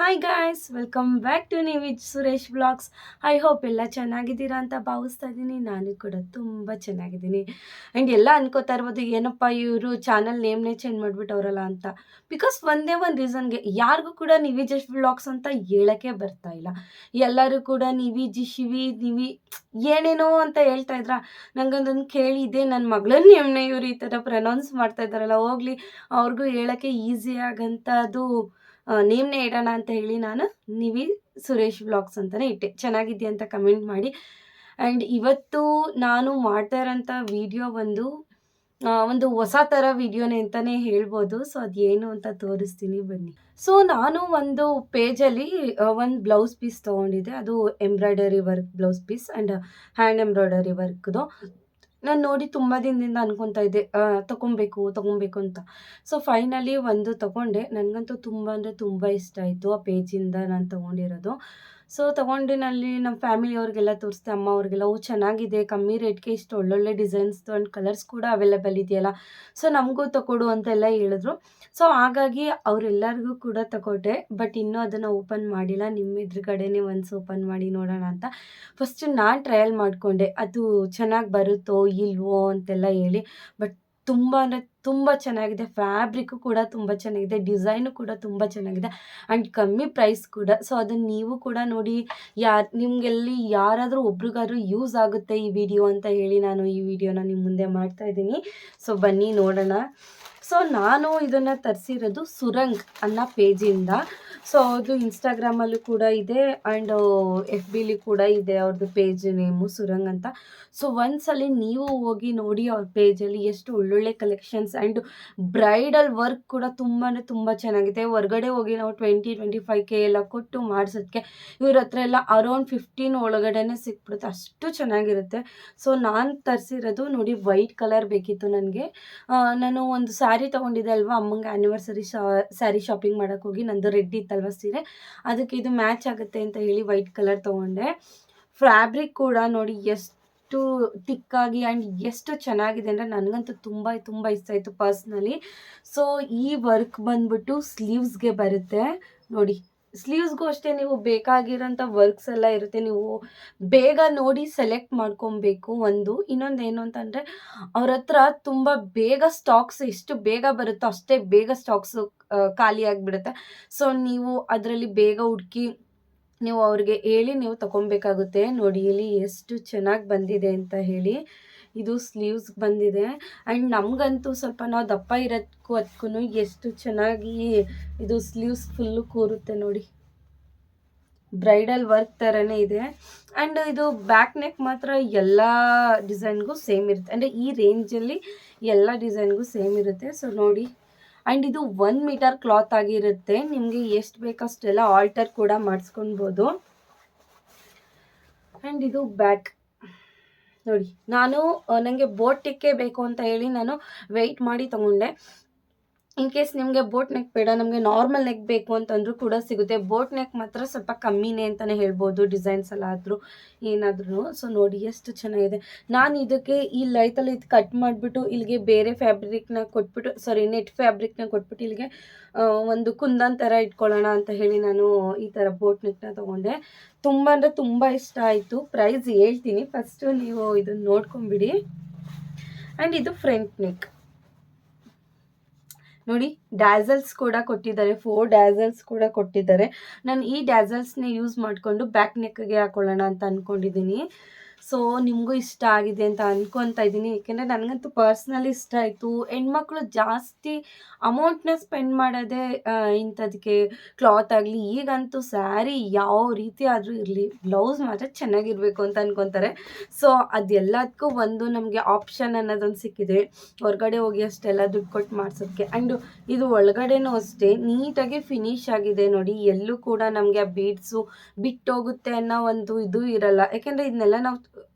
Hi guys, welcome back to with Suresh blogs. I hope ಎಲ್ಲ ಚೆನ್ನಾಗಿದ್ದೀರಾ ಅಂತ ಭಾವಿಸ್ತಾ ಇದ್ದೀನಿ. ನಾನು ಕೂಡ ತುಂಬ ಚೆನ್ನಾಗಿದ್ದೀನಿ. ಆ್ಯಂಡ್ ಎಲ್ಲ ಅನ್ಕೋತಾ ಇರ್ಬೋದು, ಏನಪ್ಪ ಇವರು ಚಾನಲ್ ನೇಮ್ನೇ ಚೇಂಜ್ ಮಾಡಿಬಿಟ್ಟವ್ರಲ್ಲ ಅಂತ. ಬಿಕಾಸ್ ಒಂದೇ ಒಂದು ರೀಸನ್ಗೆ ಯಾರಿಗೂ ಕೂಡ ಜಸ್ಟ್ ಬ್ಲಾಗ್ಸ್ ಅಂತ ಹೇಳೋಕ್ಕೆ ಬರ್ತಾ ಇಲ್ಲ. ಎಲ್ಲರೂ ಕೂಡ ಶಿವಿ ಏನೇನೋ ಅಂತ ಹೇಳ್ತಾ ಇದ್ರ. ನಂಗೊಂದೊಂದು ಕೇಳಿದ್ದೆ, ನನ್ನ ಮಗಳನ್ನ ನೇಮ್ನೇ ಇವರು ಈ ಥರ ಪ್ರನೌನ್ಸ್ ಮಾಡ್ತಾ ಇದ್ದಾರಲ್ಲ, ಹೋಗ್ಲಿ ಅವ್ರಿಗೂ ಹೇಳೋಕ್ಕೆ ಈಸಿ ಆಗಂಥದ್ದು ನೇಮ್ನೇ ಇಡೋಣ ಅಂತ ಹೇಳಿ ನಾನು ಸುರೇಶ್ ಬ್ಲಾಗ್ಸ್ ಅಂತಲೇ ಇಟ್ಟೆ. ಚೆನ್ನಾಗಿದೆಯಾ ಅಂತ ಕಮೆಂಟ್ ಮಾಡಿ. ಆ್ಯಂಡ್ ಇವತ್ತು ನಾನು ಮಾಡ್ತಾ ಇರೋಂಥ ವಿಡಿಯೋ ಒಂದು ಹೊಸ ಥರ ವಿಡಿಯೋನೇ ಅಂತಲೇ ಹೇಳ್ಬೋದು. ಸೊ ಅದೇನು ಅಂತ ತೋರಿಸ್ತೀನಿ ಬನ್ನಿ. ಸೊ ನಾನು ಒಂದು ಪೇಜಲ್ಲಿ ಒಂದು ಬ್ಲೌಸ್ ಪೀಸ್ ತೊಗೊಂಡಿದ್ದೆ. ಅದು embroidery work blouse piece and hand embroidery ವರ್ಕ್ದು. ನಾನು ನೋಡಿ ತುಂಬ ದಿನದಿಂದ ಅನ್ಕೊತಾ ಇದ್ದೆ ತೊಗೊಬೇಕು ಅಂತ. ಸೊ ಫೈನಲಿ ಒಂದು ತೊಗೊಂಡೆ. ನನಗಂತೂ ತುಂಬ ಅಂದರೆ ತುಂಬ ಇಷ್ಟ ಆಯಿತು ಆ ಪೇಜಿಂದ ನಾನು ತೊಗೊಂಡಿರೋದು. ಸೊ ತೊಗೊಂಡಿನಲ್ಲಿ ನಮ್ಮ ಫ್ಯಾಮಿಲಿಯವ್ರಿಗೆಲ್ಲ ತೋರಿಸ್ದೆ, ಅಮ್ಮ ಅವ್ರಿಗೆಲ್ಲ. ಚೆನ್ನಾಗಿದೆ, ಕಮ್ಮಿ ರೇಟ್ಗೆ ಇಷ್ಟು ಒಳ್ಳೊಳ್ಳೆ ಡಿಸೈನ್ಸ್ದು ಆ್ಯಂಡ್ ಕಲರ್ಸ್ ಕೂಡ ಅವೈಲೇಬಲ್ ಇದೆಯಲ್ಲ, ಸೊ ನಮಗೂ ತಗೊಡು ಅಂತೆಲ್ಲ ಹೇಳಿದ್ರು. ಸೊ ಹಾಗಾಗಿ ಅವರೆಲ್ಲರಿಗೂ ಕೂಡ ತಗೊಟ್ಟೆ. ಬಟ್ ಇನ್ನೂ ಅದನ್ನು ಓಪನ್ ಮಾಡಿಲ್ಲ. ನಿಮ್ಮ ಎದುರುಗಡೆನೇ ಒನ್ಸ್ ಓಪನ್ ಮಾಡಿ ನೋಡೋಣ ಅಂತ ಫಸ್ಟ್ ನಾನು ಟ್ರಯಲ್ ಮಾಡಿಕೊಂಡೆ. ಅದು ಚೆನ್ನಾಗಿ ಬರುತ್ತೋ ಇಲ್ವೋ ಅಂತೆಲ್ಲ ಹೇಳಿ. ಬಟ್ ತುಂಬ ಅಂದರೆ ತುಂಬ ಚೆನ್ನಾಗಿದೆ. ಫ್ಯಾಬ್ರಿಕ್ಕು ಕೂಡ ತುಂಬ ಚೆನ್ನಾಗಿದೆ, ಡಿಸೈನು ಕೂಡ ತುಂಬ ಚೆನ್ನಾಗಿದೆ ಆ್ಯಂಡ್ ಕಮ್ಮಿ ಪ್ರೈಸ್ ಕೂಡ. ಸೊ ಅದನ್ನು ನೀವು ಕೂಡ ನೋಡಿ, ನಿಮಗೆಲ್ಲಿ ಯಾರಾದರೂ ಒಬ್ರಿಗಾದ್ರೂ ಯೂಸ್ ಆಗುತ್ತೆ ಈ ವಿಡಿಯೋ ಅಂತ ಹೇಳಿ ನಾನು ಈ ವಿಡಿಯೋನ ನಿಮ್ಮ ಮುಂದೆ ಮಾಡ್ತಾಯಿದ್ದೀನಿ. ಸೊ ಬನ್ನಿ ನೋಡೋಣ. ಸೊ ನಾನು ಇದನ್ನು ತರಿಸಿರೋದು ಸುರಂಗ್ ಅನ್ನೋ ಪೇಜಿಂದ. ಸೊ ಅದು ಇನ್ಸ್ಟಾಗ್ರಾಮಲ್ಲೂ ಕೂಡ ಇದೆ ಆ್ಯಂಡ್ ಎಫ್ ಬಿಲಿ ಕೂಡ ಇದೆ ಅವ್ರದ್ದು ಪೇಜ್ ನೇಮು ಸುರಂಗ್ ಅಂತ. ಸೊ ಒಂದ್ಸಲಿ ನೀವು ಹೋಗಿ ನೋಡಿ ಅವ್ರ ಪೇಜಲ್ಲಿ ಎಷ್ಟು ಒಳ್ಳೊಳ್ಳೆ ಕಲೆಕ್ಷನ್ಸ್ ಆ್ಯಂಡ್ ಬ್ರೈಡಲ್ ವರ್ಕ್ ಕೂಡ ತುಂಬ ಅಂದರೆ ತುಂಬ ಚೆನ್ನಾಗಿದೆ. ಹೊರಗಡೆ ಹೋಗಿ ನಾವು 20-25K ಎಲ್ಲ ಕೊಟ್ಟು ಮಾಡಿಸೋದಕ್ಕೆ ಇವ್ರ ಹತ್ರ ಎಲ್ಲ ಅರೌಂಡ್ 15 ಒಳಗಡೆನೇ ಸಿಕ್ಬಿಡುತ್ತೆ, ಅಷ್ಟು ಚೆನ್ನಾಗಿರುತ್ತೆ. ಸೊ ನಾನು ತರಿಸಿರೋದು ನೋಡಿ ವೈಟ್ ಕಲರ್ ಬೇಕಿತ್ತು ನನಗೆ. ನಾನು ಒಂದು ಸ್ಯಾರಿ ತೊಗೊಂಡಿದ್ದೆ ಅಲ್ವಾ, ಅಮ್ಮಂಗೆ ಆ್ಯನಿವರ್ಸರಿ ಸ್ಯಾರಿ ಶಾಪಿಂಗ್ ಮಾಡೋಕ್ಕೆ ಹೋಗಿ, ನಂದು ರೆಡ್ ಇತ್ತಲ್ವ ಸೀರೆ, ಅದಕ್ಕೆ ಇದು ಮ್ಯಾಚ್ ಆಗುತ್ತೆ ಅಂತ ಹೇಳಿ ವೈಟ್ ಕಲರ್ ತೊಗೊಂಡೆ. ಫ್ಯಾಬ್ರಿಕ್ ಕೂಡ ನೋಡಿ ಎಷ್ಟು ತಿಕ್ಕಾಗಿ ಆ್ಯಂಡ್ ಎಷ್ಟು ಚೆನ್ನಾಗಿದೆ ಅಂದರೆ ನನಗಂತೂ ತುಂಬ ತುಂಬ ಇಷ್ಟ ಆಯಿತು ಪರ್ಸ್ನಲಿ. ಸೊ ಈ ವರ್ಕ್ ಬಂದ್ಬಿಟ್ಟು ಸ್ಲೀವ್ಸ್ಗೆ ಬರುತ್ತೆ ನೋಡಿ. ಸ್ಲೀವ್ಸ್ಗೂ ಅಷ್ಟೇ ನೀವು ಬೇಕಾಗಿರೋಂಥ ವರ್ಕ್ಸ್ ಎಲ್ಲ ಇರುತ್ತೆ. ನೀವು ಬೇಗ ನೋಡಿ ಸೆಲೆಕ್ಟ್ ಮಾಡ್ಕೊಬೇಕು. ಇನ್ನೊಂದು ಏನು ಅಂತಂದರೆ ಅವ್ರ ಹತ್ರ ತುಂಬ ಬೇಗ ಸ್ಟಾಕ್ಸ್ ಎಷ್ಟು ಬೇಗ ಬರುತ್ತೋ ಅಷ್ಟೇ ಬೇಗ ಸ್ಟಾಕ್ಸು ಖಾಲಿ ಆಗಿಬಿಡುತ್ತೆ. ಸೊ ನೀವು ಅದರಲ್ಲಿ ಬೇಗ ಹುಡುಕಿ ನೀವು ಅವ್ರಿಗೆ ಹೇಳಿ ನೀವು ತೊಗೊಬೇಕಾಗುತ್ತೆ. ನೋಡಿ ಇಲ್ಲಿ ಎಷ್ಟು ಚೆನ್ನಾಗಿ ಬಂದಿದೆ ಅಂತ ಹೇಳಿ. ಇದು ಸ್ಲೀವ್ಸ್ ಬಂದಿದೆ ಆ್ಯಂಡ್ ನಮಗಂತೂ ಸ್ವಲ್ಪ ನಾವು ದಪ್ಪ ಇರೋದಕ್ಕೂ ಅದಕ್ಕೂ ಎಷ್ಟು ಚೆನ್ನಾಗಿ ಇದು ಸ್ಲೀವ್ಸ್ ಫುಲ್ಲು ಕೂರುತ್ತೆ ನೋಡಿ. ಬ್ರೈಡಲ್ ವರ್ಕ್ ಥರನೇ ಇದೆ ಆ್ಯಂಡ್ ಇದು ಬ್ಯಾಕ್ ನೆಕ್ ಮಾತ್ರ ಎಲ್ಲ ಡಿಸೈನ್ಗೂ ಸೇಮ್ ಇರುತ್ತೆ. ಅಂದರೆ ಈ ರೇಂಜಲ್ಲಿ ಎಲ್ಲ ಡಿಸೈನ್ಗೂ ಸೇಮ್ ಇರುತ್ತೆ. ಸೊ ನೋಡಿ, ಆ್ಯಂಡ್ ಇದು 1 ಮೀಟರ್ ಕ್ಲಾತ್ ಆಗಿರುತ್ತೆ. ನಿಮಗೆ ಎಷ್ಟು ಬೇಕಷ್ಟೆಲ್ಲ ಆಲ್ಟರ್ ಕೂಡ ಮಾಡಿಸ್ಕೊಳ್ಬೋದು. ಆ್ಯಂಡ್ ಇದು ಬ್ಯಾಕ್ ನೋಡಿ. ನನಗೆ ಬೋಟ್ ಟಿಕ್ಕೆ ಬೇಕು ಅಂತ ಹೇಳಿ ನಾನು ವೆಯ್ಟ್ ಮಾಡಿ ತೊಗೊಂಡೆ. ಇನ್ ಕೇಸ್ ನಿಮಗೆ ಬೋಟ್ ನೆಕ್ ಬೇಡ, ನಮಗೆ ನಾರ್ಮಲ್ ನೆಕ್ ಬೇಕು ಅಂತಂದ್ರೂ ಕೂಡ ಸಿಗುತ್ತೆ. ಬೋಟ್ ನೆಕ್ ಮಾತ್ರ ಸ್ವಲ್ಪ ಕಮ್ಮಿನೇ ಅಂತಲೇ ಹೇಳ್ಬೋದು, ಡಿಸೈನ್ಸ್ ಎಲ್ಲ ಆದರೂ ಏನಾದ್ರೂ. ಸೊ ನೋಡಿ ಎಷ್ಟು ಚೆನ್ನಾಗಿದೆ. ನಾನು ಇದಕ್ಕೆ ಈ ಲೈಟಲ್ಲಿ ಇದು ಕಟ್ ಮಾಡಿಬಿಟ್ಟು ಇಲ್ಲಿಗೆ ಬೇರೆ ಫ್ಯಾಬ್ರಿಕ್ನ ಕೊಟ್ಬಿಟ್ಟು ನೆಟ್ ಫ್ಯಾಬ್ರಿಕ್ನ ಕೊಟ್ಬಿಟ್ಟು ಇಲ್ಲಿಗೆ ಒಂದು ಕುಂದನ್ ಥರ ಇಟ್ಕೊಳ್ಳೋಣ ಅಂತ ಹೇಳಿ ನಾನು ಈ ಥರ ಬೋಟ್ ನೆಕ್ನ ತೊಗೊಂಡೆ. ತುಂಬ ಅಂದರೆ ತುಂಬ ಇಷ್ಟ ಆಯಿತು. ಪ್ರೈಸ್ ಹೇಳ್ತೀನಿ, ಫಸ್ಟು ನೀವು ಇದನ್ನು ನೋಡ್ಕೊಂಬಿಡಿ. ಆ್ಯಂಡ್ ಇದು ಫ್ರಂಟ್ ನೆಕ್ ನೋಡಿ, ಡ್ಯಾಸಲ್ಸ್ ಕೂಡ ಕೊಟ್ಟಿದ್ದಾರೆ, 4 ಡ್ಯಾಸಲ್ಸ್ ಕೂಡ ಕೊಟ್ಟಿದ್ದಾರೆ. ನಾನು ಈ ಡ್ಯಾಸಲ್ಸ್ನೇ ಯೂಸ್ ಮಾಡಿಕೊಂಡು ಬ್ಯಾಕ್ ನೆಕ್ಗೆ ಹಾಕೊಳ್ಳೋಣ ಅಂತ ಅಂದ್ಕೊಂಡಿದ್ದೀನಿ. ಸೊ ನಿಮಗೂ ಇಷ್ಟ ಆಗಿದೆ ಅಂತ ಅಂದ್ಕೊತಾ ಇದ್ದೀನಿ, ಏಕೆಂದರೆ ನನಗಂತೂ ಪರ್ಸ್ನಲಿ ಇಷ್ಟ ಆಯಿತು. ಹೆಣ್ಮಕ್ಳು ಜಾಸ್ತಿ ಅಮೌಂಟ್ನ ಸ್ಪೆಂಡ್ ಮಾಡೋದೇ ಇಂಥದಕ್ಕೆ, ಕ್ಲಾತ್ ಆಗಲಿ. ಈಗಂತೂ ಸ್ಯಾರಿ ಯಾವ ರೀತಿ ಆದರೂ ಇರಲಿ, ಬ್ಲೌಸ್ ಮಾತ್ರ ಚೆನ್ನಾಗಿರಬೇಕು ಅಂತ ಅಂದ್ಕೊತಾರೆ. ಸೊ ಅದೆಲ್ಲದಕ್ಕೂ ನಮಗೆ ಆಪ್ಷನ್ ಅನ್ನೋದೊಂದು ಸಿಕ್ಕಿದೆ, ಹೊರಗಡೆ ಹೋಗಿ ಅಷ್ಟೆಲ್ಲ ದುಡ್ಡು ಕೊಟ್ಟು ಮಾಡಿಸೋದಕ್ಕೆ. ಆ್ಯಂಡ್ ಇದು ಒಳಗಡೆನೂ ಅಷ್ಟೇ ನೀಟಾಗಿ ಫಿನಿಶ್ ಆಗಿದೆ ನೋಡಿ. ಎಲ್ಲೂ ಕೂಡ ನಮಗೆ ಆ ಬೀಡ್ಸು ಬಿಟ್ಟೋಗುತ್ತೆ ಅನ್ನೋ ಒಂದು ಇದು ಇರಲ್ಲ. ಯಾಕೆಂದರೆ ಇದನ್ನೆಲ್ಲ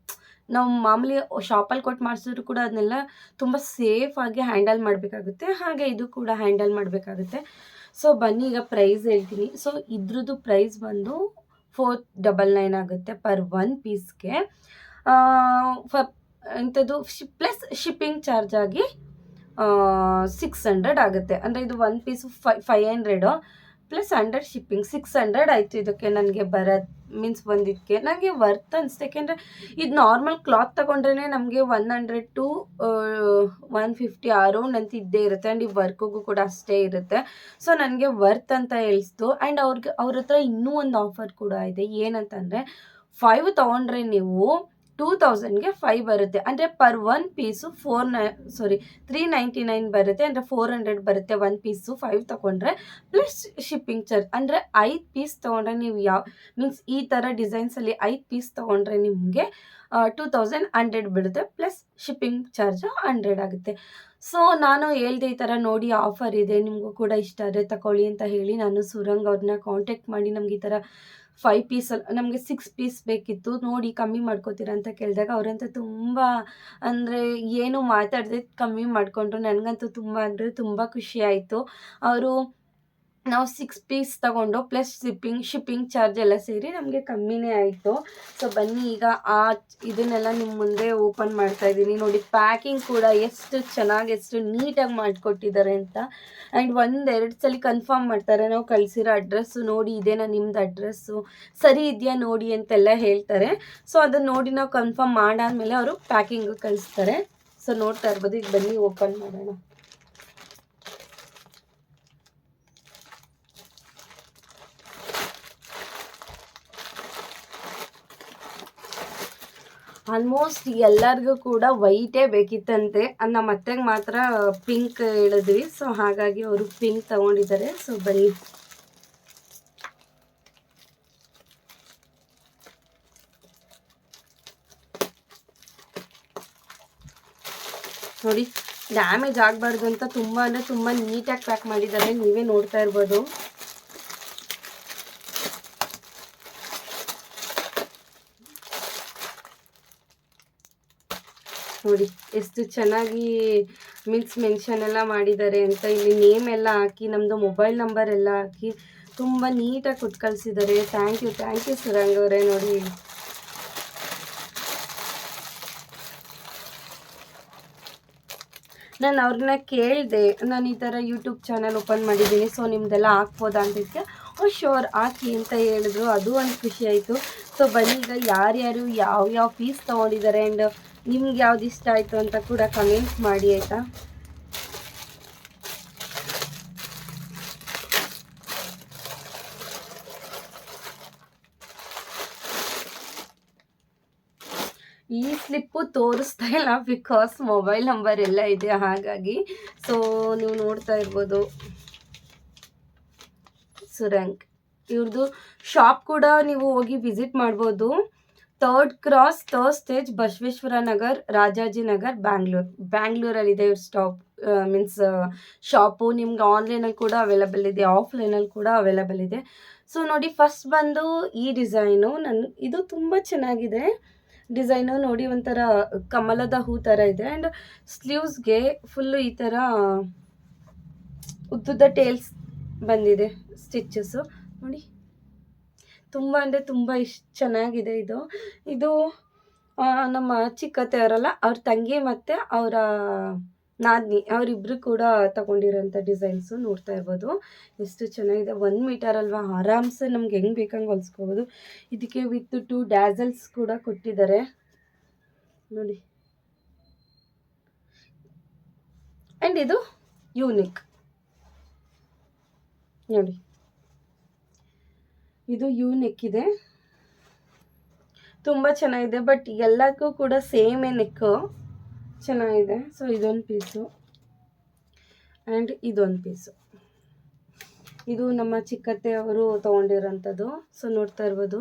ನಾವು ಮಾಮೂಲಿ ಶಾಪಲ್ಲಿ ಕೊಟ್ಟು ಮಾಡಿಸಿದ್ರು ಕೂಡ ಅದನ್ನೆಲ್ಲ ತುಂಬ ಸೇಫಾಗಿ ಹ್ಯಾಂಡಲ್ ಮಾಡಬೇಕಾಗುತ್ತೆ. ಹಾಗೆ ಇದು ಕೂಡ ಹ್ಯಾಂಡಲ್ ಮಾಡಬೇಕಾಗುತ್ತೆ. ಸೊ ಬನ್ನಿ ಈಗ ಪ್ರೈಸ್ ಹೇಳ್ತೀನಿ. ಸೊ ಇದ್ರದ್ದು ಪ್ರೈಸ್ ಬಂದು 499 ಆಗುತ್ತೆ ಪರ್ 1 ಪೀಸ್ಗೆ. ಇಂಥದ್ದು ಪ್ಲಸ್ ಶಿಪ್ಪಿಂಗ್ ಚಾರ್ಜ್ ಆಗಿ 600 ಆಗುತ್ತೆ. ಅಂದರೆ ಇದು 1 ಪೀಸು 500. ಪ್ಲಸ್ 100 ಶಿಪ್ಪಿಂಗ್ 600 ಆಯಿತು ಇದಕ್ಕೆ ನನಗೆ ಬರೋದು ಮೀನ್ಸ್ ಬಂದಿದ್ದಕ್ಕೆ ನನಗೆ ವರ್ತ್ ಅನಿಸ್ತು. ಯಾಕೆಂದರೆ ಇದು ನಾರ್ಮಲ್ ಕ್ಲಾತ್ ತೊಗೊಂಡ್ರೇ ನಮಗೆ 100 ಟು 150 ಅರೌಂಡ್ ಅಂತ ಇದ್ದೇ ಇರುತ್ತೆ. ಆ್ಯಂಡ್ ಈ ವರ್ಕಿಗೂ ಕೂಡ ಅಷ್ಟೇ ಇರುತ್ತೆ. ಸೊ ನನಗೆ ವರ್ತ್ ಅಂತ ಹೇಳಿಸ್ತು. ಆ್ಯಂಡ್ ಅವ್ರ ಹತ್ರ ಇನ್ನೂ ಒಂದು ಆಫರ್ ಕೂಡ ಇದೆ. ಏನಂತಂದರೆ 5 ತೊಗೊಂಡ್ರೆ ನೀವು 2000ಗೆ 5 ಬರುತ್ತೆ. ಅಂದರೆ ಪರ್ 1 ಪೀಸು 399 ಬರುತ್ತೆ. ಅಂದರೆ 400 ಬರುತ್ತೆ 1 ಪೀಸು 5 ತೊಗೊಂಡ್ರೆ ಪ್ಲಸ್ ಶಿಪ್ಪಿಂಗ್ ಚಾರ್ಜ್. ಅಂದರೆ 5 ಪೀಸ್ ತೊಗೊಂಡ್ರೆ ನೀವು ಮೀನ್ಸ್ ಈ ಥರ ಡಿಸೈನ್ಸಲ್ಲಿ 5 ಪೀಸ್ ತೊಗೊಂಡ್ರೆ ನಿಮಗೆ 2100 ಬೀಳುತ್ತೆ. ಪ್ಲಸ್ ಶಿಪ್ಪಿಂಗ್ ಚಾರ್ಜು 100 ಆಗುತ್ತೆ. ಸೊ ನಾನು ಹೇಳ್ದೆ ಈ ಥರ ನೋಡಿ ಆಫರ್ ಇದೆ, ನಿಮಗೂ ಕೂಡ ಇಷ್ಟ ಆದರೆ ತಗೊಳ್ಳಿ ಅಂತ ಹೇಳಿ ನಾನು ಸುರಂಗ್ ಅವ್ರನ್ನ ಕಾಂಟ್ಯಾಕ್ಟ್ ಮಾಡಿ ನಮ್ಗೆ ಈ ಥರ 5 ಪೀಸಲ್ಲಿ ನಮಗೆ 6 ಪೀಸ್ ಬೇಕಿತ್ತು, ನೋಡಿ ಕಮ್ಮಿ ಮಾಡ್ಕೋತೀರಾ ಅಂತ ಕೇಳಿದಾಗ ಅವರಂತೂ ತುಂಬ ಅಂದರೆ ಏನು ಮಾತಾಡದೆ ಕಮ್ಮಿ ಮಾಡಿಕೊಂಡ್ರು. ನನಗಂತೂ ತುಂಬ ಅಂದರೆ ತುಂಬ ಖುಷಿ ಆಯಿತು. ಅವರು ನಾವು 6 ಪೀಸ್ ತೊಗೊಂಡು ಪ್ಲಸ್ ಶಿಪ್ಪಿಂಗ್ ಚಾರ್ಜ್ ಎಲ್ಲ ಸೇರಿ ನಮಗೆ ಕಮ್ಮಿನೇ ಆಯಿತು. ಸೊ ಬನ್ನಿ ಈಗ ಇದನ್ನೆಲ್ಲ ನಿಮ್ಮ ಮುಂದೆ ಓಪನ್ ಮಾಡ್ತಾಯಿದ್ದೀನಿ. ನೋಡಿ ಪ್ಯಾಕಿಂಗ್ ಕೂಡ ಎಷ್ಟು ಚೆನ್ನಾಗಿ ಎಷ್ಟು ನೀಟಾಗಿ ಮಾಡಿಕೊಟ್ಟಿದ್ದಾರೆ ಅಂತ. ಆ್ಯಂಡ್ 1-2 ಸಲ ಕನ್ಫರ್ಮ್ ಮಾಡ್ತಾರೆ, ನಾವು ಕಳಿಸಿರೋ ಅಡ್ರೆಸ್ಸು ನೋಡಿ ಇದೇನಾ ನಿಮ್ಮದು ಅಡ್ರೆಸ್ಸು ಸರಿ ಇದೆಯಾ ನೋಡಿ ಅಂತೆಲ್ಲ ಹೇಳ್ತಾರೆ. ಸೊ ಅದನ್ನು ನೋಡಿ ನಾವು ಕನ್ಫರ್ಮ್ ಮಾಡಾದಮೇಲೆ ಅವರು ಪ್ಯಾಕಿಂಗು ಕಳಿಸ್ತಾರೆ. ಸೊ ನೋಡ್ತಾ ಇರ್ಬೋದು. ಈಗ ಬನ್ನಿ ಓಪನ್ ಮಾಡೋಣ. ಆಲ್ಮೋಸ್ಟ್ ಎಲ್ಲರಿಗೂ ಕೂಡ ವೈಟೇ ಬೇಕಿತ್ತಂತೆ. ನಮ್ಮ ಅತ್ತೆಗೆ ಮಾತ್ರ ಪಿಂಕ್ ಹೇಳಿದ್ವಿ. ಸೊ ಹಾಗಾಗಿ ಅವರು ಪಿಂಕ್ ತಗೊಂಡಿದ್ದಾರೆ. ಸೊ ಬನ್ನಿ ನೋಡಿ, ಡ್ಯಾಮೇಜ್ ಆಗಬಾರ್ದು ಅಂತ ತುಂಬ ಅಂದರೆ ತುಂಬ ನೀಟಾಗಿ ಪ್ಯಾಕ್ ಮಾಡಿದ್ದಾರೆ. ನೀವೇ ನೋಡ್ತಾ ಇರ್ಬೋದು. ನೋಡಿ ಎಷ್ಟು ಚೆನ್ನಾಗಿ ಮೀನ್ಸ್ ಮೆನ್ಷನ್ ಎಲ್ಲ ಮಾಡಿದ್ದಾರೆ ಅಂತ. ಇಲ್ಲಿ ನೇಮ್ ಎಲ್ಲ ಹಾಕಿ ನಮ್ಮದು ಮೊಬೈಲ್ ನಂಬರ್ ಎಲ್ಲ ಹಾಕಿ ತುಂಬ ನೀಟಾಗಿ ಕೊಟ್ಟು ಕಳಿಸಿದ್ದಾರೆ. ಥ್ಯಾಂಕ್ ಯು ಸುರಂಗ್ ಅವರೇ. ನೋಡಿ ನಾನು ಅವ್ರನ್ನ ಕೇಳಿದೆ, ನಾನು ಈ ಥರ ಯೂಟ್ಯೂಬ್ ಚಾನಲ್ ಓಪನ್ ಮಾಡಿದ್ದೀನಿ, ಸೊ ನಿಮ್ಮದೆಲ್ಲ ಹಾಕ್ಬೋದಾ ಅಂತಿದ್ದಕ್ಕೆ ಶೋರ್ ಹಾಕಿ ಅಂತ ಹೇಳಿದ್ರು. ಅದು ಒಂದು ಖುಷಿ ಆಯಿತು. ಸೊ ಬನ್ನಿ ಈಗ ಯಾರ್ಯಾರು ಯಾವ ಪೀಸ್ ತೊಗೊಂಡಿದ್ದಾರೆ ಆ್ಯಂಡ್ ನಿಮ್ಗೆ ಯಾವ್ದು ಇಷ್ಟ ಆಯಿತು ಅಂತ ಕೂಡ ಕಮೆಂಟ್ ಮಾಡಿ ಆಯಿತಾ. ಈ ಸ್ಲಿಪ್ಪು ತೋರಿಸ್ತಾ ಇಲ್ಲ ಬಿಕಾಸ್ ಮೊಬೈಲ್ ನಂಬರ್ ಎಲ್ಲ ಇದೆ ಹಾಗಾಗಿ. ಸೊ ನೀವು ನೋಡ್ತಾ ಇರ್ಬೋದು ಸುರಂಗ್ ಇವ್ರದ್ದು ಶಾಪ್ ಕೂಡ ನೀವು ಹೋಗಿ ವಿಸಿಟ್ ಮಾಡ್ಬೋದು. 3rd cross 3rd stage Basaveshwara Nagar Rajajinagar ಬ್ಯಾಂಗ್ಳೂರಲ್ಲಿದೆ ಇವ್ರ ಮೀನ್ಸ್ ಶಾಪು. ನಿಮ್ಗೆ ಆನ್ಲೈನಲ್ಲಿ ಕೂಡ ಅವೈಲಬಲ್ ಇದೆ, ಆಫ್ಲೈನಲ್ಲಿ ಕೂಡ ಅವೈಲಬಲ್ ಇದೆ. ಸೊ ನೋಡಿ ಫಸ್ಟ್ ಬಂದು ಈ ಡಿಸೈನು ಇದು ತುಂಬ ಚೆನ್ನಾಗಿದೆ. ಡಿಸೈನು ನೋಡಿ ಒಂಥರ ಕಮಲದ ಹೂ ಥರ ಇದೆ. ಆ್ಯಂಡ್ ಸ್ಲೀವ್ಸ್ಗೆ ಫುಲ್ಲು ಈ ಥರ ಉದ್ದುದ್ದ ಟೇಲ್ಸ್ ಬಂದಿದೆ ಸ್ಟಿಚಸ್ಸು ನೋಡಿ. ತುಂಬ ಅಂದರೆ ತುಂಬ ಚೆನ್ನಾಗಿದೆ. ಇದು ನಮ್ಮ ಚಿಕ್ಕತ್ತೆ ಅವರಲ್ಲ, ಅವ್ರ ತಂಗಿ ಮತ್ತು ಅವರ ನಾದಿನಿ ಅವರಿಬ್ಬರು ಕೂಡ ತಗೊಂಡಿರೋಂಥ ಡಿಸೈನ್ಸು ನೋಡ್ತಾ ಇರ್ಬೋದು. ಎಷ್ಟು ಚೆನ್ನಾಗಿದೆ. 1 ಮೀಟರ್ ಅಲ್ವಾ, ಆರಾಮ್ಸೆ ನಮ್ಗೆ ಹೆಂಗೆ ಬೇಕಂಗೆ ಹೊಲಿಸ್ಕೋಬೋದು. ಇದಕ್ಕೆ ವಿತ್ 2 ಡ್ಯಾಸಲ್ಸ್ ಕೂಡ ಕೊಟ್ಟಿದ್ದಾರೆ ನೋಡಿ. ಆ್ಯಂಡ್ ಇದು ಯೂನಿಕ್ ನೋಡಿ, ಇದು ಯೂನಿಕ್ ಇದೆ, ತುಂಬ ಚೆನ್ನಾಗಿದೆ. ಬಟ್ ಎಲ್ಲಕ್ಕೂ ಕೂಡ ಸೇಮೇ ನೆಕ್ಕು ಚೆನ್ನಾಗಿದೆ. ಸೊ ಇದೊಂದು ಪೀಸು ಆ್ಯಂಡ್ ಇದೊಂದು ಪೀಸು. ಇದು ನಮ್ಮ ಚಿಕ್ಕತ್ತೆ ಅವರು ತೊಗೊಂಡಿರೋಂಥದ್ದು. ಸೊ ನೋಡ್ತಾ ಇರ್ಬೋದು.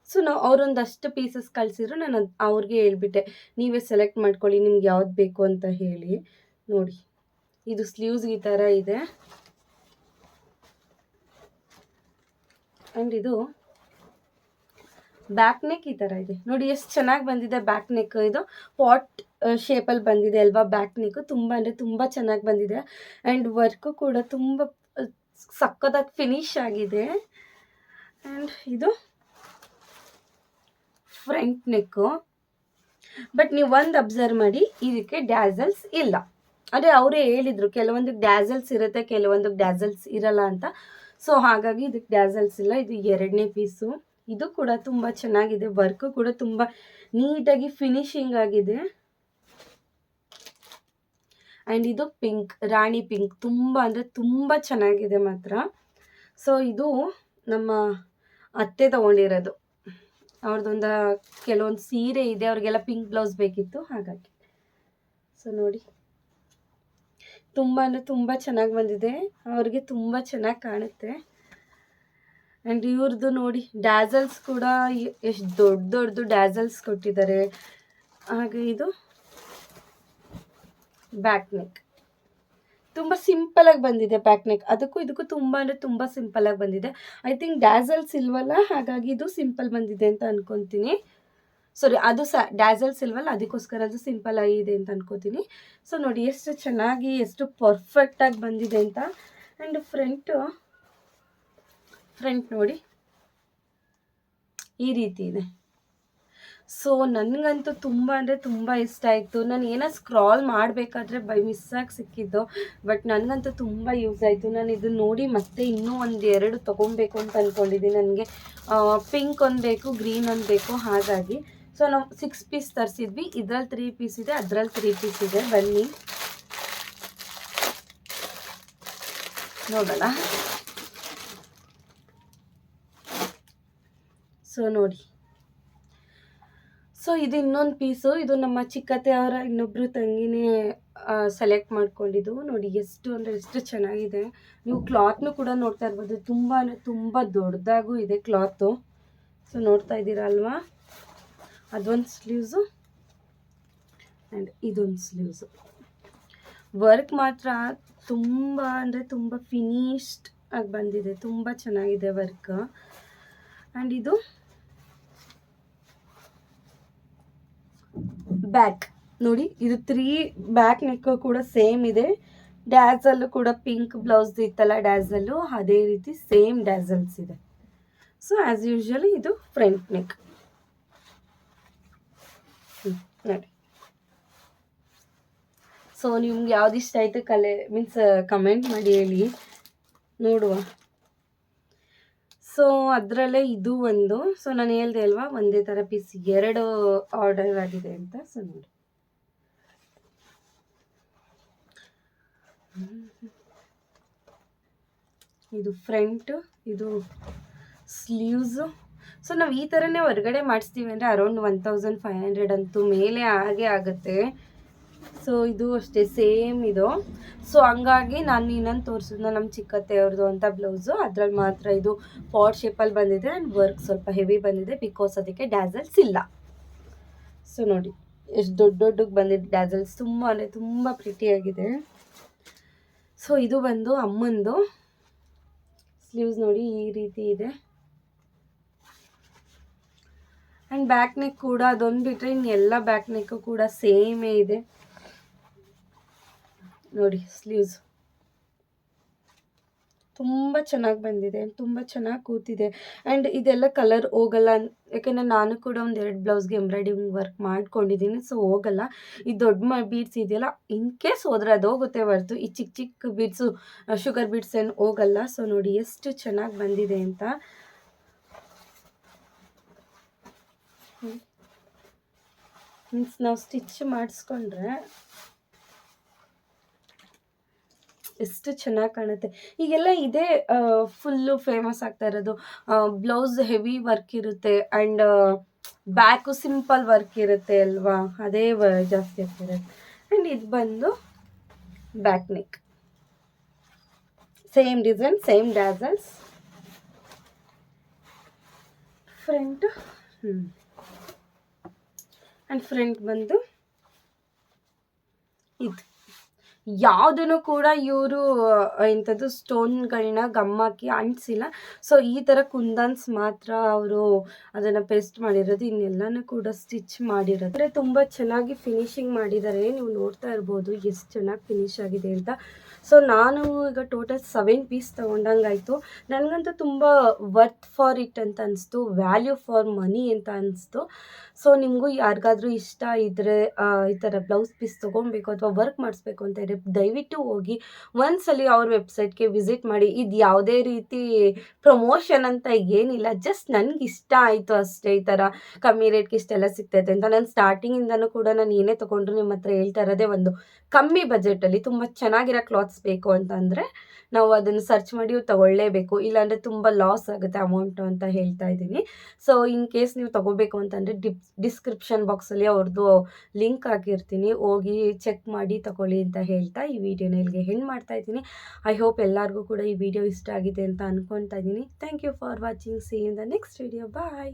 ಸೊ ನಾವು ಅವರೊಂದಷ್ಟು ಪೀಸಸ್ ಕಳಿಸಿದ್ರು, ನಾನು ಅವ್ರಿಗೆ ಹೇಳ್ಬಿಟ್ಟೆ ನೀವೇ ಸೆಲೆಕ್ಟ್ ಮಾಡ್ಕೊಳ್ಳಿ ನಿಮ್ಗೆ ಯಾವ್ದು ಬೇಕು ಅಂತ ಹೇಳಿ. ನೋಡಿ ಇದು ಸ್ಲೀವ್ಸ್ ಈ ಥರ ಇದೆ. ಆ್ಯಂಡ್ ಇದು ಬ್ಯಾಕ್ ನೆಕ್ ಈ ಥರ ಇದೆ ನೋಡಿ, ಎಷ್ಟು ಚೆನ್ನಾಗಿ ಬಂದಿದೆ ಬ್ಯಾಕ್ ನೆಕ್. ಇದು ಪಾಟ್ ಶೇಪಲ್ಲಿ ಬಂದಿದೆ ಅಲ್ವಾ ಬ್ಯಾಕ್ ನೆಕ್ಕು. ತುಂಬ ಅಂದರೆ ತುಂಬ ಚೆನ್ನಾಗಿ ಬಂದಿದೆ. ಆ್ಯಂಡ್ ವರ್ಕು ಕೂಡ ತುಂಬ ಸಕ್ಕತ್ತಾಗಿ ಫಿನಿಶ್ ಆಗಿದೆ. ಆ್ಯಂಡ್ ಇದು ಫ್ರಂಟ್ ನೆಕ್ಕು. ಬಟ್ ನೀವು ಒಂದು ಅಬ್ಸರ್ವ್ ಮಾಡಿ, ಇದಕ್ಕೆ ಡ್ಯಾಸಲ್ಸ್ ಇಲ್ಲ. ಅಂದರೆ ಅವರೇ ಹೇಳಿದರು ಕೆಲವೊಂದಕ್ಕೆ ಡ್ಯಾಸಲ್ಸ್ ಇರುತ್ತೆ, ಕೆಲವೊಂದಕ್ಕೆ ಡ್ಯಾಸಲ್ಸ್ ಇರಲ್ಲ ಅಂತ. ಸೊ ಹಾಗಾಗಿ ಇದಕ್ಕೆ ಡ್ಯಾಸಲ್ಸ್ ಇಲ್ಲ. ಇದು 2ನೇ ಪೀಸು. ಇದು ಕೂಡ ತುಂಬ ಚೆನ್ನಾಗಿದೆ, ವರ್ಕು ಕೂಡ ತುಂಬ ನೀಟಾಗಿ ಫಿನಿಶಿಂಗ್ ಆಗಿದೆ. ಆ್ಯಂಡ್ ಇದು ಪಿಂಕ್, ರಾಣಿ ಪಿಂಕ್, ತುಂಬ ಅಂದರೆ ತುಂಬ ಚೆನ್ನಾಗಿದೆ ಮಾತ್ರ. ಸೊ ಇದು ನಮ್ಮ ಅತ್ತೆ ತೊಗೊಂಡಿರೋದು. ಅವ್ರದ್ದೊಂದು ಕೆಲವೊಂದು ಸೀರೆ ಇದೆ, ಅವ್ರಿಗೆಲ್ಲ ಪಿಂಕ್ ಬ್ಲೌಸ್ ಬೇಕಿತ್ತು ಹಾಗಾಗಿ. ಸೊ ನೋಡಿ, ತುಂಬ ಅಂದರೆ ತುಂಬ ಚೆನ್ನಾಗಿ ಬಂದಿದೆ, ಅವ್ರಿಗೆ ತುಂಬ ಚೆನ್ನಾಗಿ ಕಾಣುತ್ತೆ. ಆ್ಯಂಡ್ ಇವ್ರದ್ದು ನೋಡಿ ಡ್ಯಾಸಲ್ಸ್ ಕೂಡ ಎಷ್ಟು ದೊಡ್ಡ ದೊಡ್ಡದು ಡ್ಯಾಸಲ್ಸ್ ಕೊಟ್ಟಿದ್ದಾರೆ. ಹಾಗೆ ಇದು ಬ್ಯಾಕ್ ನೆಕ್ ತುಂಬ ಸಿಂಪಲಾಗಿ ಬಂದಿದೆ. ಬ್ಯಾಕ್ ನೆಕ್ ಅದಕ್ಕೂ ಇದಕ್ಕೂ ತುಂಬ ಅಂದರೆ ತುಂಬ ಸಿಂಪಲಾಗಿ ಬಂದಿದೆ. ಐ ಥಿಂಕ್ ಡ್ಯಾಸಲ್ಸ್ ಇಲ್ವಲ್ಲ, ಹಾಗಾಗಿ ಇದು ಸಿಂಪಲ್ ಬಂದಿದೆ ಅಂತ ಅನ್ಕೊತೀನಿ. ಸಾರಿ, ಅದು ಡ್ಯಾಸಲ್ಸ್ ಇಲ್ವಲ್ಲ, ಅದಕ್ಕೋಸ್ಕರ ಅದು ಸಿಂಪಲ್ ಆಗಿದೆ ಅಂತ ಅನ್ಕೋತೀನಿ. ಸೊ ನೋಡಿ ಎಷ್ಟು ಚೆನ್ನಾಗಿ ಎಷ್ಟು ಪರ್ಫೆಕ್ಟಾಗಿ ಬಂದಿದೆ ಅಂತ. ಆ್ಯಂಡ್ ಫ್ರಂಟ್ ನೋಡಿ ಈ ರೀತಿ ಇದೆ. ಸೊ ನನಗಂತೂ ತುಂಬ ಅಂದರೆ ತುಂಬ ಇಷ್ಟ ಆಯಿತು. ನಾನು ಏನೋ ಸ್ಕ್ರಾಲ್ ಮಾಡಬೇಕಾದ್ರೆ ಬೈ ಮಿಸ್ಸಾಗಿ ಸಿಕ್ಕಿದ್ದು, ಬಟ್ ನನಗಂತೂ ತುಂಬ ಯೂಸ್ ಆಯಿತು. ನಾನು ಇದನ್ನು ನೋಡಿ ಮತ್ತೆ ಇನ್ನೂ 1-2 ತೊಗೊಬೇಕು ಅಂತ ಅಂದ್ಕೊಂಡಿದ್ದೀನಿ. ನನಗೆ ಪಿಂಕ್ ಒಂದು ಬೇಕು, ಗ್ರೀನ್ ಒಂದು ಬೇಕು, ಹಾಗಾಗಿ. ಸೊ ನಾವು 6 ಪೀಸ್ ತರಿಸಿದ್ವಿ, ಇದರಲ್ಲಿ 3 ಪೀಸ್ ಇದೆ, ಅದರಲ್ಲಿ 3 ಪೀಸ್ ಇದೆ. ಬನ್ನಿ ನೋಡೋಣ. ಸೊ ನೋಡಿ, ಸೊ ಇದು ಇನ್ನೊಂದು ಪೀಸು. ಇದು ನಮ್ಮ ಚಿಕ್ಕತ್ತೆ ಅವರ ಇನ್ನೊಬ್ಬರು ತಂಗಿನೇ ಸೆಲೆಕ್ಟ್ ಮಾಡ್ಕೊಂಡಿದ್ದು. ನೋಡಿ ಎಷ್ಟು ಅಂದರೆ ಎಷ್ಟು ಚೆನ್ನಾಗಿದೆ. ನೀವು ಕ್ಲಾತ್ನು ಕೂಡ ನೋಡ್ತಾ ಇರ್ಬೋದು, ತುಂಬ ಅಂದರೆ ತುಂಬ ದೊಡ್ಡದಾಗೂ ಇದೆ ಕ್ಲಾತು. ಸೊ ನೋಡ್ತಾ ಇದ್ದೀರಾ ಅಲ್ವಾ, ಅದೊಂದು ಸ್ಲೀವ್ಸು ಆ್ಯಂಡ್ ಇದೊಂದು ಸ್ಲೀವ್ಸು. ವರ್ಕ್ ಮಾತ್ರ ತುಂಬ ಅಂದರೆ ತುಂಬ ಫಿನಿಶ್ಡ್ ಆಗಿ ಬಂದಿದೆ, ತುಂಬ ಚೆನ್ನಾಗಿದೆ ವರ್ಕ್. ಆ್ಯಂಡ್ ಇದು ಬ್ಯಾಕ್ ನೋಡಿ, ಇದು 3 ಬ್ಯಾಕ್ ನೆಕ್ ಕೂಡ ಸೇಮ್ ಇದೆ. ಡ್ಯಾಸಲ್ಲು ಕೂಡ ಪಿಂಕ್ ಬ್ಲೌಸ್ ಇತ್ತಲ್ಲ ಡ್ಯಾಸಲ್ಲು, ಅದೇ ರೀತಿ ಸೇಮ್ ಡ್ಯಾಸಲ್ಸ್ ಇದೆ. ಸೊ ಆ್ಯಸ್ ಯೂಶ್ವಲಿ ಇದು ಫ್ರಂಟ್ ನೆಕ್ ನೋಡಿ. ಸೊ ನಿಮ್ಗೆ ಯಾವ್ದು ಇಷ್ಟ ಆಯಿತು ಕಮೆಂಟ್ ಮಾಡಿ ಹೇಳಿ, ನೋಡುವ. ಸೊ ಅದರಲ್ಲೇ ಇದು ಒಂದು. ಸೊ ನಾನು ಹೇಳ್ದೆ ಅಲ್ವಾ, ಒಂದೇ ಥರ ಪೀಸ್ 2 ಆರ್ಡರ್ ಆಗಿದೆ ಅಂತ. ಸೊ ನೋಡಿ, ಇದು ಫ್ರಂಟ್, ಇದು ಸ್ಲೀವ್ಸು. ಸೊ ನಾವು ಈ ಥರನೇ ಹೊರಗಡೆ ಮಾಡಿಸ್ತೀವಿ ಅಂದರೆ ಅರೌಂಡ್ 1500 ಅಂತೂ ಮೇಲೆ ಹಾಗೆ ಆಗುತ್ತೆ. ಸೊ ಇದು ಅಷ್ಟೇ ಸೇಮ್ ಇದು. ಸೊ ಹಂಗಾಗಿ ನಾನು ಇನ್ನೊಂದು ತೋರಿಸಿದ್ನ ನಮ್ಮ ಚಿಕ್ಕತ್ತೆಯವ್ರದ್ದು ಅಂತ ಬ್ಲೌಸು, ಅದ್ರಲ್ಲಿ ಮಾತ್ರ ಇದು ಪಾಟ್ ಶೇಪಲ್ಲಿ ಬಂದಿದೆ ಆ್ಯಂಡ್ ವರ್ಕ್ ಸ್ವಲ್ಪ ಹೆವಿ ಬಂದಿದೆ, ಬಿಕಾಸ್ ಅದಕ್ಕೆ ಡ್ಯಾಸಲ್ಸ್ ಇಲ್ಲ. ಸೊ ನೋಡಿ ಎಷ್ಟು ದೊಡ್ಡಗೆ ಬಂದಿದೆ ಡ್ಯಾಸಲ್ಸ್, ತುಂಬ ಅಂದರೆ ತುಂಬ ಪ್ರಿಟಿಯಾಗಿದೆ. ಸೊ ಇದು ಬಂದು ಅಮ್ಮಂದು ಸ್ಲೀವ್ಸ್ ನೋಡಿ ಈ ರೀತಿ ಇದೆ. ಆ್ಯಂಡ್ ಬ್ಯಾಕ್ ನೆಕ್ ಕೂಡ ಅದೊಂದು ಬಿಟ್ಟರೆ ಇನ್ನೆಲ್ಲ ಬ್ಯಾಕ್ ನೆಕ್ಕು ಕೂಡ ಸೇಮೇ ಇದೆ ನೋಡಿ. ಸ್ಲೀವ್ಸ್ ತುಂಬ ಚೆನ್ನಾಗಿ ಬಂದಿದೆ, ತುಂಬ ಚೆನ್ನಾಗಿ ಕೂತಿದೆ. ಆ್ಯಂಡ್ ಇದೆಲ್ಲ ಕಲರ್ ಹೋಗಲ್ಲ, ಯಾಕೆಂದರೆ ನಾನು ಕೂಡ 1-2 ಬ್ಲೌಸ್ಗೆ ಎಂಬ್ರಾಯ್ಡಿಂಗ್ ವರ್ಕ್ ಮಾಡ್ಕೊಂಡಿದ್ದೀನಿ. ಸೊ ಹೋಗಲ್ಲ. ಈ ದೊಡ್ಡ ಬೀಡ್ಸ್ ಇದೆಯಲ್ಲ, ಇನ್ ಕೇಸ್ ಹೋದರೆ ಅದು ಹೋಗುತ್ತೆ ಹೊರತು ಈ ಚಿಕ್ಕ ಚಿಕ್ಕ ಬೀಡ್ಸು, ಶುಗರ್ ಬೀಡ್ಸ್ ಏನು ಹೋಗಲ್ಲ. ಸೊ ನೋಡಿ ಎಷ್ಟು ಚೆನ್ನಾಗಿ ಬಂದಿದೆ ಅಂತ. ಮೀನ್ಸ್ ನಾವು ಸ್ಟಿಚ್ ಮಾಡಿಸ್ಕೊಂಡ್ರೆ ಎಷ್ಟು ಚೆನ್ನಾಗಿ ಕಾಣುತ್ತೆ. ಈಗೆಲ್ಲ ಇದೇ ಫುಲ್ಲು ಫೇಮಸ್ ಆಗ್ತಾ ಇರೋದು. ಬ್ಲೌಸ್ ಹೆವಿ ವರ್ಕ್ ಇರುತ್ತೆ ಆ್ಯಂಡ್ ಬ್ಯಾಕು ಸಿಂಪಲ್ ವರ್ಕ್ ಇರುತ್ತೆ ಅಲ್ವಾ, ಅದೇ ಜಾಸ್ತಿ ಆಗ್ತಿರುತ್ತೆ. ಆ್ಯಂಡ್ ಇದು ಬಂದು back neck, same design, same tassels. Front and front ಬಂದು ಇದು. ಯಾವುದನ್ನು ಕೂಡ ಇವರು ಇಂಥದ್ದು ಸ್ಟೋನ್ಗಳನ್ನ ಗಮ್ಮಾಕಿ ಅಂಟಿಸಿಲ್ಲ. ಸೊ ಈ ಥರ ಕುಂದನ್ಸ್ ಮಾತ್ರ ಅವರು ಅದನ್ನು ಪೇಸ್ಟ್ ಮಾಡಿರೋದು, ಇನ್ನೆಲ್ಲನೂ ಕೂಡ ಸ್ಟಿಚ್ ಮಾಡಿರೋದು. ಅಂದರೆ ತುಂಬ ಚೆನ್ನಾಗಿ ಫಿನಿಶಿಂಗ್ ಮಾಡಿದ್ದಾರೆ, ನೀವು ನೋಡ್ತಾ ಇರ್ಬೋದು ಎಷ್ಟು ಚೆನ್ನಾಗಿ ಫಿನಿಶ್ ಆಗಿದೆ ಅಂತ. ಸೊ ನಾನು ಈಗ ಟೋಟಲ್ 7 ಪೀಸ್ ತೊಗೊಂಡಂಗಾಯಿತು. ನನಗಂತೂ ತುಂಬ ವರ್ತ್ ಫಾರ್ ಇಟ್ ಅಂತ ಅನಿಸ್ತು, ವ್ಯಾಲ್ಯೂ ಫಾರ್ ಮನಿ ಅಂತ ಅನಿಸ್ತು. ಸೊ ನಿಮಗೂ ಯಾರಿಗಾದ್ರೂ ಇಷ್ಟ ಇದ್ದರೆ ಈ ಥರ ಬ್ಲೌಸ್ ಪೀಸ್ ತೊಗೊಬೇಕು ಅಥವಾ ವರ್ಕ್ ಮಾಡಿಸ್ಬೇಕು ಅಂತ ಇದ್ದರೆ ದಯವಿಟ್ಟು ಹೋಗಿ ಒಂದ್ಸಲಿ ಅವ್ರ ವೆಬ್ಸೈಟ್ಗೆ ವಿಸಿಟ್ ಮಾಡಿ. ಇದು ಯಾವುದೇ ರೀತಿ ಪ್ರಮೋಷನ್ ಅಂತ ಏನಿಲ್ಲ, ಜಸ್ಟ್ ನನಗೆ ಇಷ್ಟ ಆಯಿತು ಅಷ್ಟೇ. ಈ ಥರ ಕಮ್ಮಿ ರೇಟ್ಗೆ ಇಷ್ಟೆಲ್ಲ ಸಿಗ್ತೈತೆ ಅಂತ ನಾನು ಸ್ಟಾರ್ಟಿಂಗಿಂದನೂ ಕೂಡ ನಾನು ಏನೇ ತೊಗೊಂಡ್ರು ನಿಮ್ಮ ಹತ್ರ ಹೇಳ್ತಾ ಇರೋದೇ ಒಂದು, ಕಮ್ಮಿ ಬಜೆಟಲ್ಲಿ ತುಂಬ ಚೆನ್ನಾಗಿರೋ ಕ್ಲಾತ್ಸ್ ಬೇಕು ಅಂತಂದರೆ ನಾವು ಅದನ್ನು ಸರ್ಚ್ ಮಾಡಿ ತೊಗೊಳ್ಳೇಬೇಕು, ಇಲ್ಲಾಂದರೆ ತುಂಬ ಲಾಸ್ ಆಗುತ್ತೆ ಅಮೌಂಟು ಅಂತ ಹೇಳ್ತಾ ಇದ್ದೀನಿ. ಸೊ ಇನ್ ಕೇಸ್ ನೀವು ತೊಗೋಬೇಕು ಅಂತಂದರೆ ಡಿಸ್ಕ್ರಿಪ್ಷನ್ ಬಾಕ್ಸಲ್ಲಿ ಅವ್ರದ್ದು ಲಿಂಕ್ ಹಾಕಿರ್ತೀನಿ, ಹೋಗಿ ಚೆಕ್ ಮಾಡಿ ತೊಗೊಳ್ಳಿ ಅಂತ ಹೇಳ್ತಾ ಈ ವಿಡಿಯೋನ ಇಲ್ಲಿಗೆ ಎಂಡ್ ಮಾಡ್ತಾ ಇದ್ದೀನಿ. ಐ ಹೋಪ್ ಎಲ್ಲರಿಗೂ ಕೂಡ ಈ ವಿಡಿಯೋ ಇಷ್ಟ ಆಗಿದೆ ಅಂತ ಅಂದ್ಕೊಳ್ತಾ ಇದ್ದೀನಿ. Thank you for watching. See in the next video. Bye.